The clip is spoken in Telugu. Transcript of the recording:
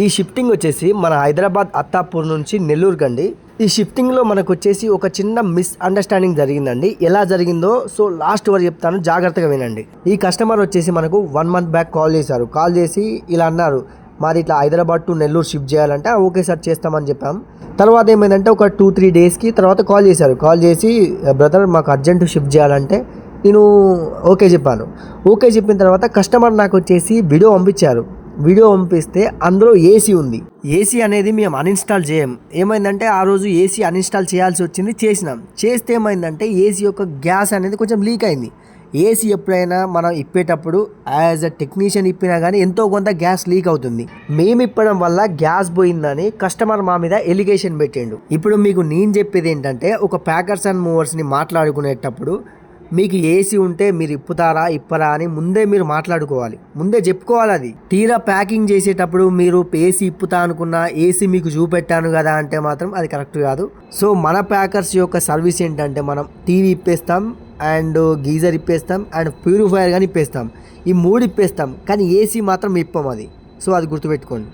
ఈ షిఫ్టింగ్ వచ్చేసి మన హైదరాబాద్ అత్తాపూర్ నుంచి నెల్లూరు కండి. ఈ షిఫ్టింగ్లో మనకు వచ్చేసి ఒక చిన్న మిస్అండర్స్టాండింగ్ జరిగిందండి. ఎలా జరిగిందో సో లాస్ట్ వరకు చెప్తాను, జాగ్రత్తగా వినండి. ఈ కస్టమర్ వచ్చేసి మనకు 1 month బ్యాక్ కాల్ చేశారు. కాల్ చేసి ఇలా అన్నారు, మాది ఇట్లా హైదరాబాద్ టు నెల్లూరు షిఫ్ట్ చేయాలంటే ఓకే సార్ చేస్తామని చెప్పాం. తర్వాత ఏమైందంటే ఒక 2-3 డేస్కి తర్వాత కాల్ చేశారు. కాల్ చేసి బ్రదర్ మాకు అర్జెంట్ షిఫ్ట్ చేయాలంటే నేను ఓకే చెప్పాను. ఓకే చెప్పిన తర్వాత కస్టమర్ నాకు వచ్చేసి వీడియో పంపించారు. వీడియో పంపిస్తే అందులో ఏసీ ఉంది. ఏసీ అనేది మేము అన్ఇన్స్టాల్ చేయం. ఏమైందంటే ఆ రోజు ఏసీ అన్ఇన్స్టాల్ చేయాల్సి వచ్చింది, చేసినాం. చేస్తే ఏమైందంటే ఏసీ యొక్క గ్యాస్ అనేది కొంచెం లీక్ అయింది. ఏసీ ఎప్పుడైనా మనం ఇప్పేటప్పుడు యాజ్ అ టెక్నీషియన్ ఇప్పినా కానీ ఎంతో కొంత గ్యాస్ లీక్ అవుతుంది. మేము ఇప్పడం వల్ల గ్యాస్ పోయిందని కస్టమర్ మా మీద ఎలిగేషన్ పెట్టిండు. ఇప్పుడు మీకు నేను చెప్పేది ఏంటంటే, ఒక ప్యాకర్స్ అండ్ మూవర్స్ని మాట్లాడుకునేటప్పుడు మీకు ఏసీ ఉంటే మీరు ఇప్పుతారా ఇప్పరా అని ముందే మీరు మాట్లాడుకోవాలి, ముందే చెప్పుకోవాలి. అది తీరా ప్యాకింగ్ చేసేటప్పుడు మీరు ఏసీ ఇప్పుతా అనుకున్నా ఏసీ మీకు చూపెట్టాను కదా అంటే మాత్రం అది కరెక్ట్ కాదు. సో మన ప్యాకర్స్ యొక్క సర్వీస్ ఏంటంటే, మనం టీవీ ఇప్పేస్తాం అండ్ గీజర్ ఇప్పేస్తాం అండ్ ప్యూరిఫైయర్ కానీ ఇప్పేస్తాం. ఈ 3 ఇప్పేస్తాం, కానీ ఏసీ మాత్రం ఇప్పం. అది సో అది గుర్తుపెట్టుకోండి.